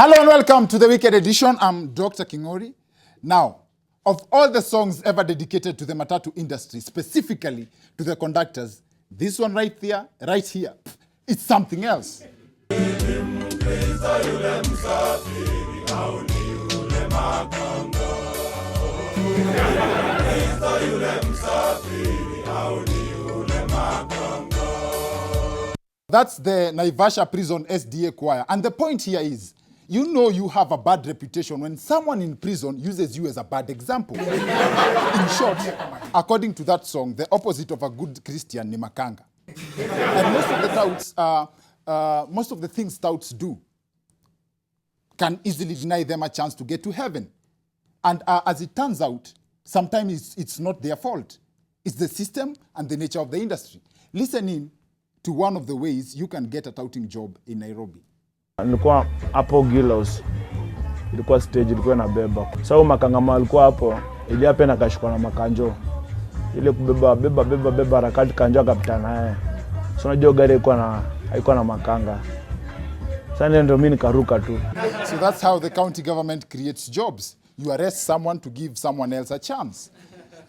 Hello and welcome to the Weekend Edition. I'm Dr. Kingori. Now, of all the songs ever dedicated to the matatu industry, specifically to the conductors, this one right there, right here, it's something else. That's the Naivasha Prison SDA choir. And the point here is, you know you have a bad reputation when someone in prison uses you as a bad example. In short, according to that song, the opposite of a good Christian ni makanga. And most of the things touts do can easily deny them a chance to get to heaven. And as it turns out, sometimes it's not their fault. It's the system and the nature of the industry. Listen in to one of the ways you can get a touting job in Nairobi. Nilikuwa hapo Gilos. Ilikuwa stage ilikuwa inabeba. Sasa makanga alikuwa hapo, ili hapa na kashikwa na makanjo. Ile kubeba harakati kanjo akapita naye. So unajua gari haikuwa na makanga. Sasa ndio mimi nikaruka tu. So that's how the county government creates jobs. You arrest someone to give someone else a chance.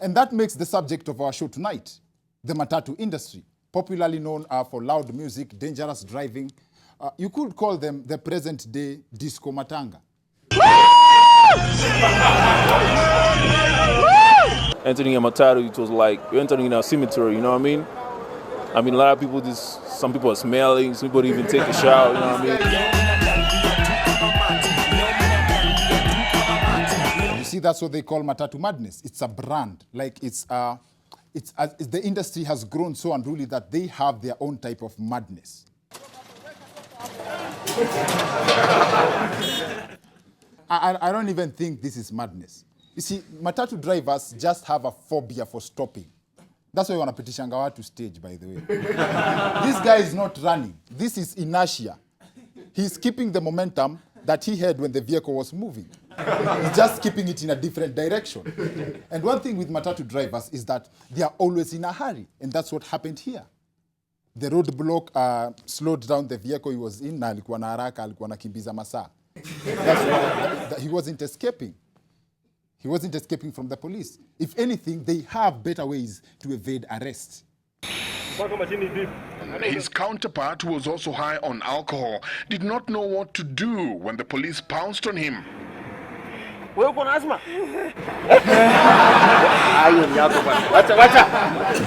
And that makes the subject of our show tonight, the matatu industry, popularly known for loud music, dangerous driving. You could call them the present-day disco matanga. Entering a MATATU, it was like you're entering in a cemetery, you know what I mean? A lot of people some people are smelling, some people even take a shower, you know what I mean? You see, that's what they call matatu madness. It's a brand. Like the industry has grown so unruly that they have their own type of madness. I don't even think this is madness. You see, matatu drivers just have a phobia for stopping. That's why you want to petition to stage, by the way. This guy is not running. This is inertia. He's keeping the momentum that he had when the vehicle was moving. He's just keeping it in a different direction. And one thing with matatu drivers is that they are always in a hurry. And that's what happened here. The roadblock slowed down the vehicle he was in, na alikuwa na haraka, alikuwa nakimbiza masaa. That's why he wasn't escaping. He wasn't escaping from the police. If anything, they have better ways to evade arrest. His counterpart, who was also high on alcohol, did not know what to do when the police pounced on him.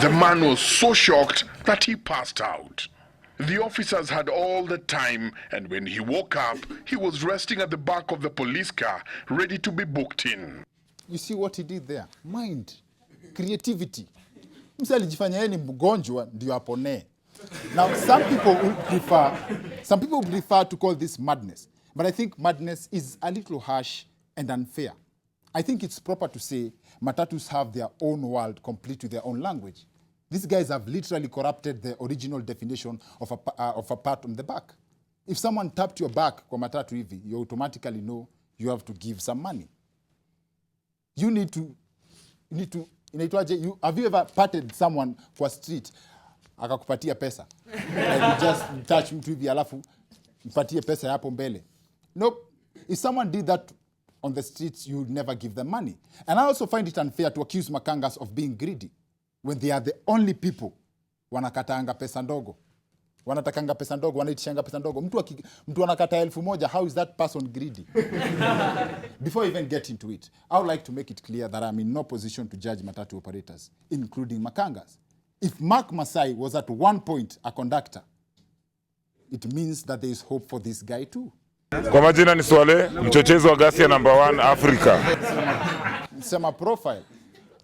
The man was so shocked that he passed out. The officers had all the time, and when he woke up, he was resting at the back of the police car, ready to be booked in. You see what he did there? Mind, creativity. Msa alijifanya yeye ni mgonjwa ndio apone. Now some people would prefer to call this madness, but I think madness is a little harsh and unfair. I think it's proper to say matatus have their own world complete with their own language. These guys have literally corrupted the original definition of a pat on the back. If someone tapped your back kwa matatu hivi, you automatically know you have to give some money. Have you ever patted someone kwa street akakupatia pesa? Like you just touch mtu hivi alafu mpatie pesa hapo mbele. Nope. If someone did that on the streets, you would never give them money. And I also find it unfair to accuse makangas of being greedy when they are the only people wanakataanga pesa ndogo. Wanatakanga pesa ndogo, wanaitishanga pesa ndogo. Mtu anakata 1,000, how is that person greedy? Before I even get into it, I would like to make it clear that I'm in no position to judge matatu operators, including makangas. If Mark Masai was at one point a conductor, it means that there is hope for this guy too. Kwa majina ni Swale, mchochezi wa ghasia number 1 Africa. Sema profile.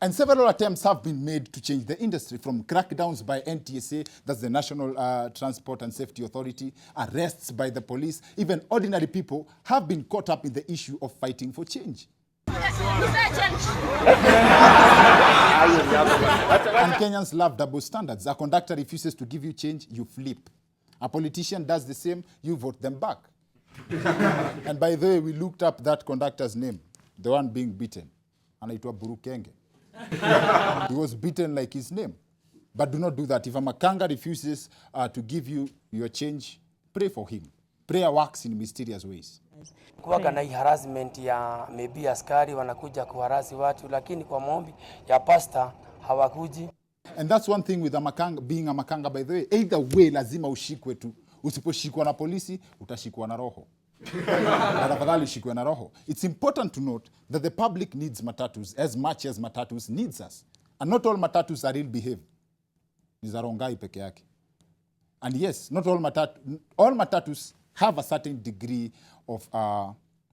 And several attempts have been made to change the industry, from crackdowns by NTSA, that's the National Transport and Safety Authority, arrests by the police. Even ordinary people have been caught up in the issue of fighting for change. And Kenyans love double standards. A conductor refuses to give you change, you flip. A politician does the same, you vote them back. And by the way, we looked up that conductor's name, the one being beaten. Anaitwa Burukenge. He was beaten like his name. But do not do that. If a makanga refuses to give you your change, pray for him. Prayer works in mysterious ways. Kuwaga na harassment ya maybe askari wanakuja kuharasi watu, lakini kwa maombi ya pastor hawakuji. And that's one thing with a makanga, being a makanga, by the way. Either way, lazima ushikwe tu. Usiposhikwa na polisi, utashikwa na roho. It's important to note that the public needs matatus as much as matatus needs us. And not all matatus are ill behaved. Ni za rongai peke yake. And yes, not all matatus have a certain degree of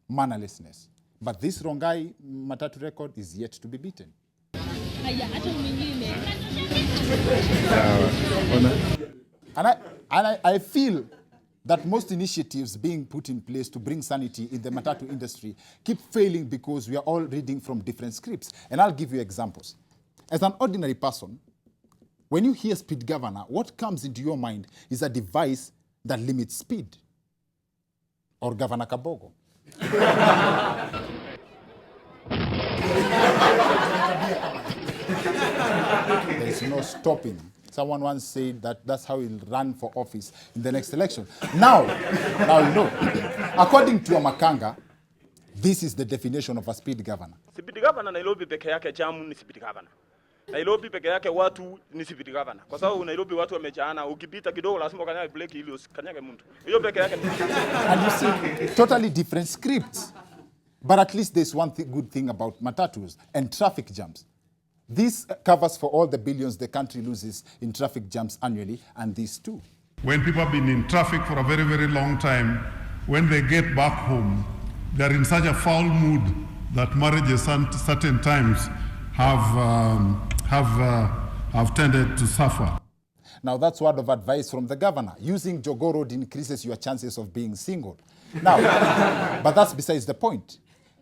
mannerlessness. But this rongai matatu record is yet to be beaten. And I feel that most initiatives being put in place to bring sanity in the matatu industry keep failing because we are all reading from different scripts. And I'll give you examples. As an ordinary person, when you hear speed governor, what comes into your mind is a device that limits speed. Or Governor Kabogo. There's no stopping. Someone once said that that's how he'll run for office in the next election. Now you know. According to Amakanga, this is the definition of a speed governor. Speed governor Nairobi peke yake jamu ni speed governor. Nairobi peke yake watu ni speed governor. Kwa sababu Nairobi watu wamejaana, ukipita kidogo lazima ukanyage break ili usikanyage mtu. Hiyo peke yake. And you see, totally different scripts. But at least there's one good thing about matatus and traffic jams. This covers for all the billions the country loses in traffic jams annually, and these too. When people have been in traffic for a very, very long time, when they get back home, they're in such a foul mood that marriages certain times have tended to suffer. Now that's word of advice from the governor. Using Jogoo Road increases your chances of being single. Now, but that's besides the point.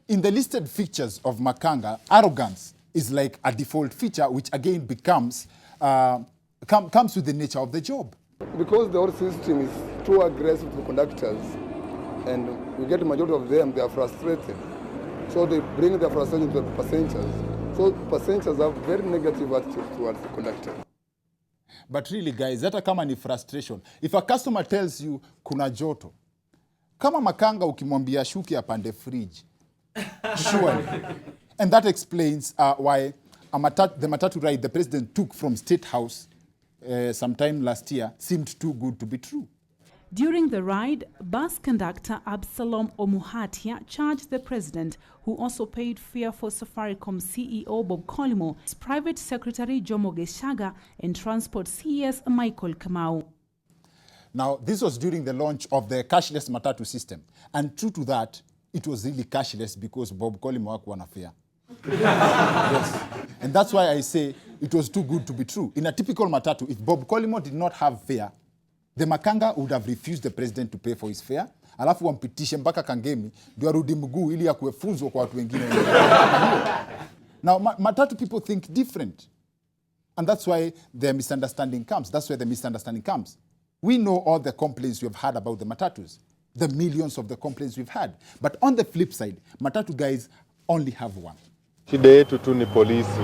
In the listed features of Makanga, arrogance is like a default feature, which again becomes, comes with the nature of the job. Because the whole system is too aggressive to the conductors, and we get the majority of them, they are frustrated. So they bring their frustration to the passengers. So passengers have very negative attitude towards the conductor. But really, guys, hata kama ni frustration. If a customer tells you, kuna joto, kama Makanga ukimwambia shuki apande fridge, surely. And that explains why the matatu ride the president took from State House sometime last year seemed too good to be true. During the ride, bus conductor Absalom Omuhatia charged the president, who also paid fare for Safaricom CEO Bob Collymore, private secretary Jomo Geshaga, and transport CS Michael Kamau. Now, this was during the launch of the cashless matatu system. And true to that, it was really cashless because Bob Collymore hakuwa na fare. Yes. And that's why I say it was too good to be true. In a typical matatu, if Bob Collymore did not have fare, the Makanga would have refused the president to pay for his fare. Alafu wampitishe mpaka Kangemi, ndio arudi mguu ili akuwe funzo kwa watu wengine. Now, matatu people think different. And that's why the misunderstanding comes. That's where the misunderstanding comes. We know all the complaints we've had about the matatus, the millions of the complaints we've had. But on the flip side, matatu guys only have one. Shida yetu tu ni polisi.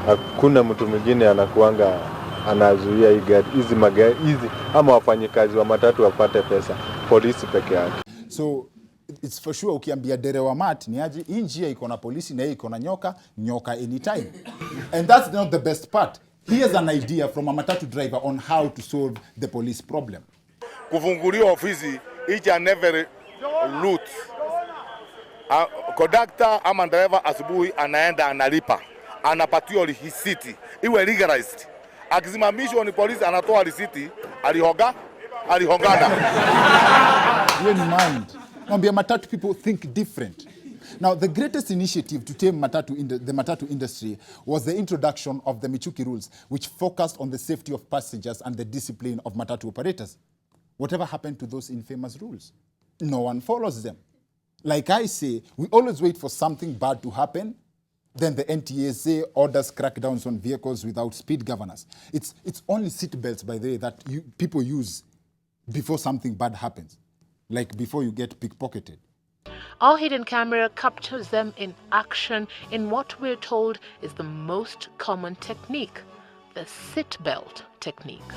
Hakuna mtu mwingine anakuanga anazuia hizi magari hizi ama wafanyikazi wa matatu wapate pesa. Polisi peke yake. So it's for sure ukiambia derewa mat ni aje hii njia iko na polisi na hii iko na nyoka anytime. And that's not the best part. Here's an idea from a matatu driver on how to solve the police problem. Kufunguliwa ofisi each and every route. Conductor ama driver asubuhi anaenda analipa. Anapatiwa risiti. Iwe legalized. Akisimamishwa ni polisi anatoa risiti, alihongana. You in mind. Mwambia matatu people think different. Now, the greatest initiative to tame the matatu industry was the introduction of the Michuki rules, which focused on the safety of passengers and the discipline of matatu operators. Whatever happened to those infamous rules? No one follows them. Like I say, we always wait for something bad to happen. Then the NTSA orders crackdowns on vehicles without speed governors. It's only seatbelts, by the way, that people use before something bad happens, like before you get pickpocketed. Our hidden camera captures them in action in what we're told is the most common technique, the seatbelt technique.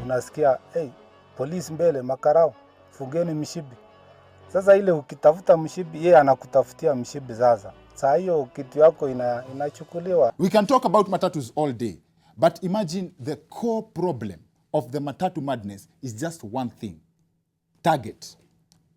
Unasikia, hey, polisi mbele, makarao, fungeni mshipi. Sasa ile ukitafuta mshipi, yeye anakutafutia mshipi sasa. Saa hiyo kitu yako inachukuliwa. We can talk about matatus all day, but imagine the core problem of the matatu madness is just one thing: target.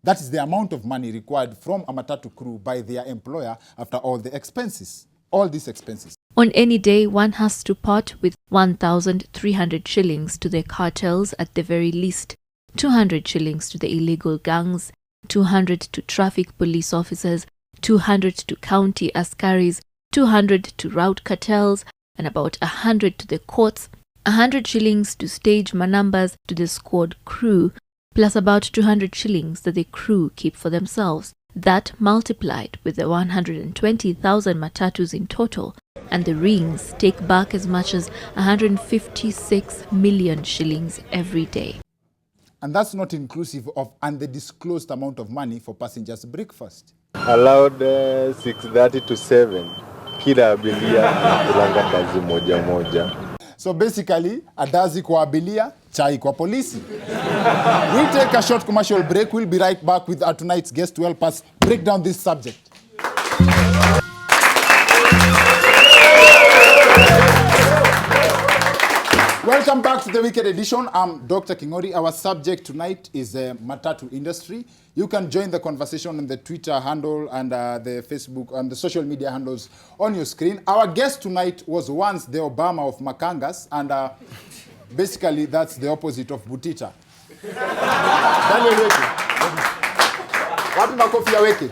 That is the amount of money required from a matatu crew by their employer after all the expenses, all these expenses. On any day, one has to part with 1,300 shillings to the cartels at the very least, 200 shillings to the illegal gangs, 200 to traffic police officers, 200 to county askaris, 200 to route cartels, and about 100 to the courts, 100 shillings to stage manumbers to the squad crew, plus about 200 shillings that the crew keep for themselves. That multiplied with the 120,000 matatus in total, and the rings take back as much as 156 million shillings every day. And that's not inclusive of the disclosed amount of money for passengers' breakfast. Allowed 6:30 to 7. Kila abiria kulanga kazi moja moja. So basically, adazi kwa abilia, chai kwa polisi. We'll take a short commercial break. We'll be right back with our tonight's guest to help us break down this subject. Welcome back to the Weekend Edition. I'm Dr. Kingori. Our subject tonight is the matatu industry. You can join the conversation on the Twitter handle and the Facebook and the social media handles on your screen. Our guest tonight was once the Obama of Makangas, and basically that's the opposite of Butita. Daniel Weke. Wapi makofi ya Weke?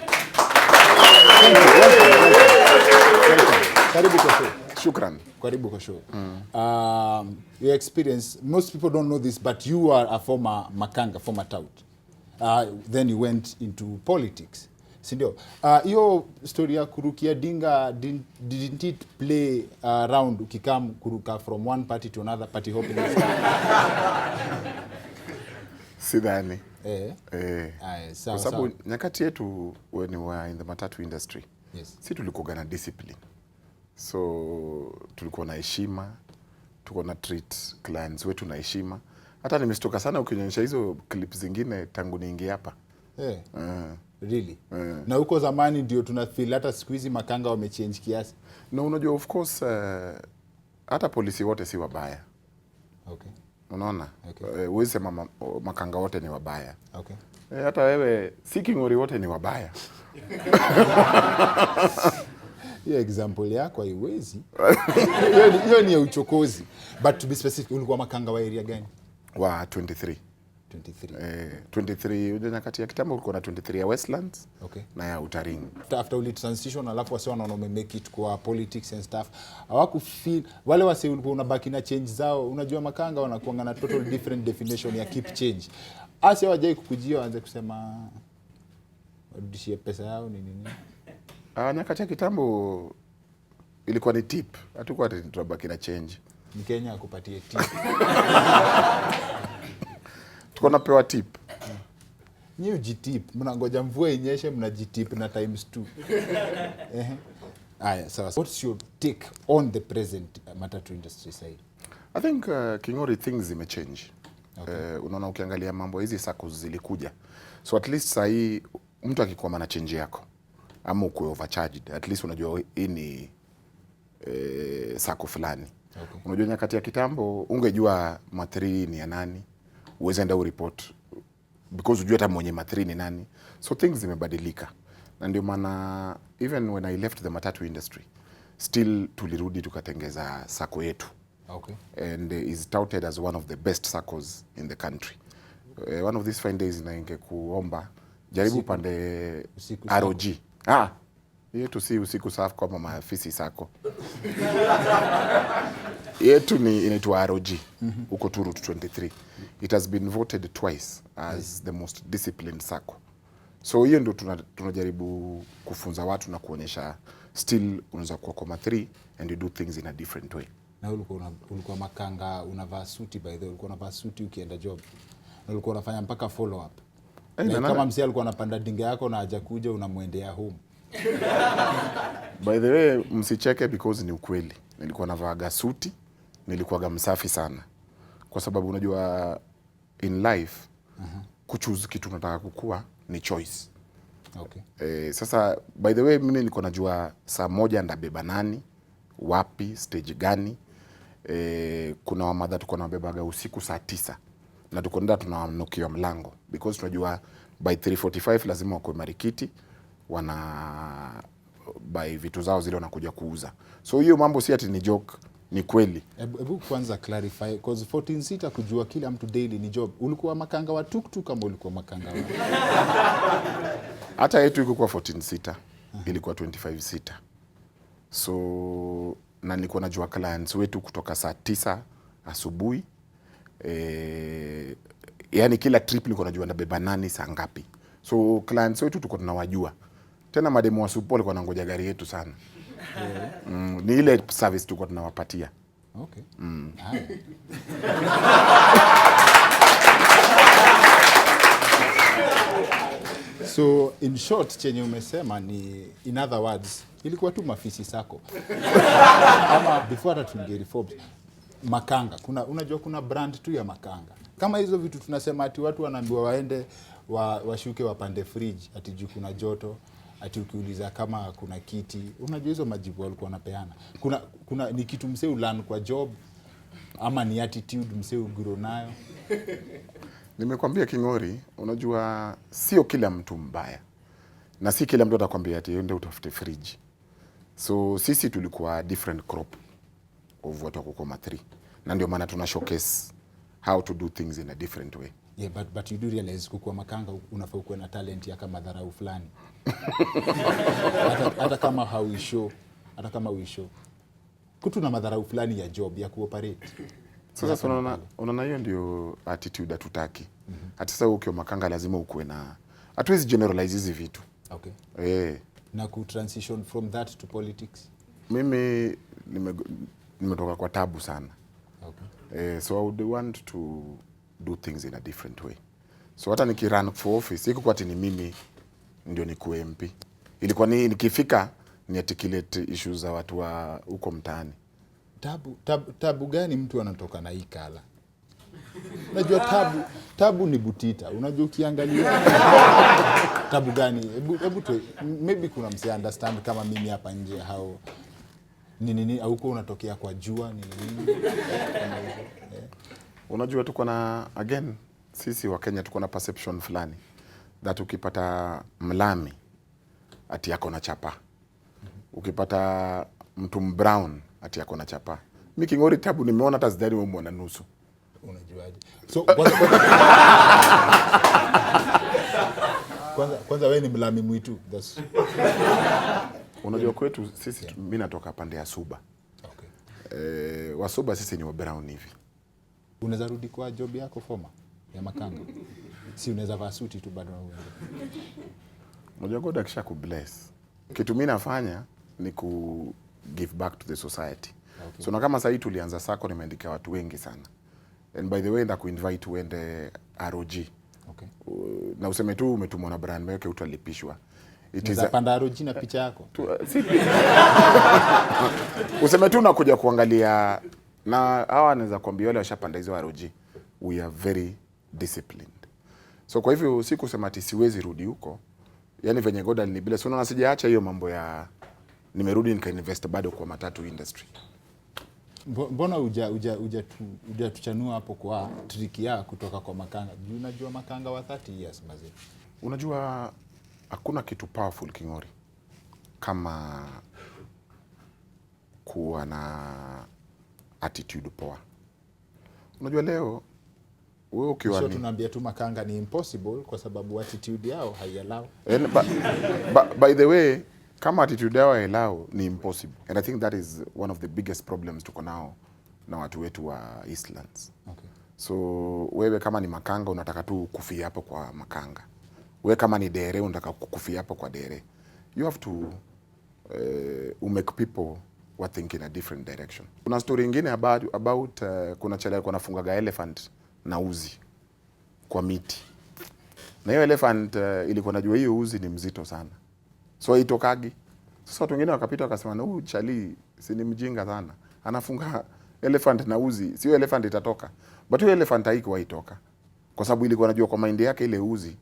Thank you. Welcome. Karibu kwa show. Shukran. Karibu kwa show. Your experience, most people don't know this, but you are a former Makanga, former tout. Then you went into politics. Sindio? Hiyo story ya kurukia dinga, didn't it play around ukikam kuruka from one party to another party hoping? Sidhani. Kwa sababu nyakati yetu when we were in the matatu industry, yes, si tulikuwa na discipline. So tulikuwa na heshima, tulikuwa na treat clients wetu na heshima. Hata nimestoka sana ukionyesha hizo clips zingine tangu niingie hapa. Really? Na huko zamani ndio tunafeel hata siku hizi makanga wamechange kiasi. No, unajua of course hata polisi wote si wabaya. Okay. Unaona? Okay. Wewe sema makanga wote ni wabaya. Okay. Hata wewe si Kingori wote ni wabaya. Hiyo example yako haiwezi. Hiyo ni ya uchokozi. But to be specific, ulikuwa makanga wa area gani? Wa 23. 23 unajua nyakati ya kitambo ulikuwa na 23 ya Westlands, okay, na ya Utaring. After uli transition alafu wase wanaona make it kwa politics and stuff, hawaku feel wale wase ulikuwa unabaki na change zao. Unajua makanga wanakuwa na total different definition ya keep change. Ase wajai kukujia waanze kusema warudishie pesa yao nini. Nyakati ya kitambo ilikuwa ni tip. Hatukuwa tunabaki na change. Ni Kenya akupatie tip. Tuko napewa tip. Ni ujitip. Mnangoja mvua inyeshe mnajitip na times 2. Aya, sawa. What's your take on the present matatu industry side? I think Kingori things zimechange. Okay. Unaona ukiangalia mambo hizi SACCOs zilikuja. So at least saa hii mtu akikwama na change yako ama uko overcharged, at least unajua hii ni SACCO fulani. Okay. Unajua nyakati ya kitambo ungejua ma3 ni ya nani, uweze enda ureport because unajua hata mwenye ma3 ni nani. So things zimebadilika. Na ndio maana even when I left the matatu industry, still tulirudi tukatengeza SACCO yetu. Okay. And is touted as one of the best SACCOs in the country. One of these fine days na ingekuomba jaribu pande ROG. Yetu si usiku safi kama maafisi SACCO. Yetu ni inaitwa ROG huko tu Route 23. It has been voted twice as the most disciplined SACCO. So hiyo ndio tunajaribu kufunza watu na kuonyesha still unaweza kuwa kwa 3 and you do things in a different way. Na ulikuwa makanga unavaa suti, by the way ulikuwa unavaa suti ukienda job. Na ulikuwa unafanya mpaka follow up. Kama msee alikuwa anapanda dinga yako na hajakuja unamwendea home. By the way, msicheke because ni ukweli. Nilikuwa navaa suti, nilikuwa msafi sana. Kwa sababu unajua in life kuchoose kitu unataka kukua ni choice. Okay. Sasa by the way mimi niko najua saa moja ndabeba nani, wapi, stage gani. Kuna wamadha tuko nabebaga usiku saa 9 na tuko nda tunawanukia mlango because tunajua by 3:45 lazima wako Marikiti wana by vitu zao zile wanakuja kuuza. So hiyo mambo si ati ni joke, ni kweli. Hebu kwanza clarify because 14 sita kujua kila mtu daily ni job. Ulikuwa makanga wa tuktuk kama ulikuwa makanga wa? Hata yetu ilikuwa 14 sita, ilikuwa 25 sita. So na nilikuwa najua clients wetu kutoka saa 9 asubuhi. Yani kila trip nilikuwa najua nabeba nani saa ngapi. So clients wetu tulikuwa tunawajua. Tena mademo wa support walikuwa wanangoja gari yetu sana. Ni ile service tulikuwa tunawapatia. Okay. So in short chenye umesema ni in other words ilikuwa tu mafisi sako. Ama before hata tungeri Forbes makanga. Unajua kuna brand tu ya makanga. Kama hizo vitu tunasema ati watu wanaambiwa waende washuke wapande fridge ati juu kuna joto, ati ukiuliza kama kuna kiti. Unajua hizo majibu walikuwa wanapeana. Kuna ni kitu msee ulan kwa job ama ni attitude msee ugrow nayo. Nimekwambia King'ori, unajua sio kila mtu mbaya. Na si kila mtu atakwambia ati ende utafute fridge. So sisi tulikuwa different crop of watu wako kama 3. Na ndio maana tuna showcase how to do things in a different way. Yeah, but you do realize kukuwa makanga unafaa kuwa na talent ya kama dharau fulani. hata kama hauishow, hata kama uishow. Kutu na madharau fulani ya job ya kuoperate. Sasa unaona hiyo ndio attitude hatutaki. Hata sasa ukiwa makanga lazima ukuwe na, hatuwezi generalize hizi vitu. Okay. Na ku transition from that to politics. Mimi nimetoka kwa tabu sana. Okay. So I would want to do things in a different way. So hata nikirun for office, iko kwa ati ni mimi ndio nikuwe MP. Ilikuwa ni nikifika ni articulate issues za watu wa huko mtaani. Tabu gani mtu anatoka na hii kala? Unajua tabu ni butita. Unajua ukiangalia tabu gani? Hebu maybe kuna mse understand kama mimi hapa nje hao nini au uko unatokea kwa jua nini. Unajua tuko na again sisi wa Kenya tuko na perception fulani that ukipata mlami ati yako na chapa. Ukipata mtu mbrown ati yako na chapa. Mimi King'ori tabu nimeona hata zidani wewe mwana nusu. Unajuaje? So kwanza wewe ni mlami mwitu. Unajua kwetu sisi mimi natoka pande ya Suba. Okay. Wasuba sisi ni wa brown hivi. Unaweza rudi kwa job yako former ya makanga? Si unaweza vaa suti tu bado wewe. Unajua God akisha kubless. Kitu mimi nafanya ni ku give back to the society. Okay. So na kama sasa tulianza sako nimeandika watu wengi sana. And by the way na kuinvite uende ROG. Okay. Na useme tu umetumwa na brand mweke utalipishwa. Panda ROG na picha yako. Useme tu unakuja kuangalia na hawa anaweza kuambia wale washapanda hizo ROG. We are very disciplined. So kwa hivyo si kusema ati siwezi rudi huko. Yaani venye God alinibila. So na sijaacha hiyo mambo ya nimerudi nika-invest bado kwa matatu industry. Mbona hujatuchanua hapo kwa triki ya kutoka kwa makanga? Unajua makanga wa 30 years mazee. Unajua hakuna kitu powerful King'ori kama kuwa na attitude poa. Unajua leo wewe ukiwa ni tunaambia tu makanga ni impossible kwa sababu attitude yao haiallow. By the way, kama attitude yao haiallow ni impossible. And I think that is one of the biggest problems tuko nao na watu wetu wa Eastlands. Okay. So wewe kama ni makanga unataka tu kufia hapo kwa makanga. Wewe kama ni dere unataka kukufia hapo kwa dere. You have to make people what think in a different direction. Kuna story nyingine about kuna chale alikuwa anafunga elephant na uzi kwa miti. Na hiyo elephant ilikuwa najua hiyo uzi ni mzito sana. So itokagi. Sasa watu wengine wakapita wakasema na huyu chali si ni mjinga sana. Anafunga elephant na uzi, sio elephant itatoka. But hiyo elephant haikuwa itoka. kwa sababu ilikuwa anajua kwa mind yake ile uzi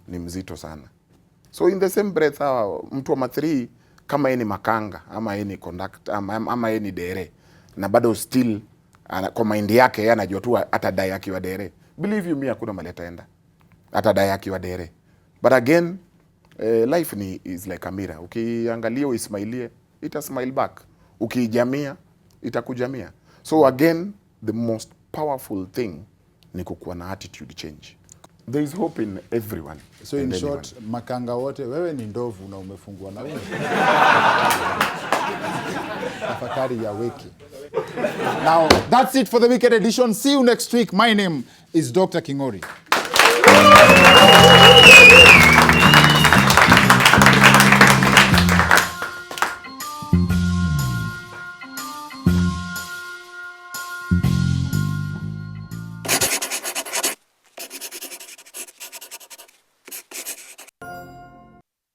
ni mzito sana. So in the same breath, mtu wa ma3 kama yeye ni makanga ama yeye ni conductor ama yeye ni dere na bado still kwa mind yake yeye anajua tu atadai akiwa dere, believe you me, hakuna mali ataenda, atadai akiwa dere. But again, life is like a mirror. Ukiangalia uismailie, ita smile back. Ukijamia, itakujamia. So again, the most powerful thing ni kukuwa na attitude change. There is hope in everyone. So in short, makanga wote, wewe ni ndovu na umefungwa na wewe. Tafakari ya weki. Now, that's it for the weekend edition. See you next week. My name is Dr. Kingori.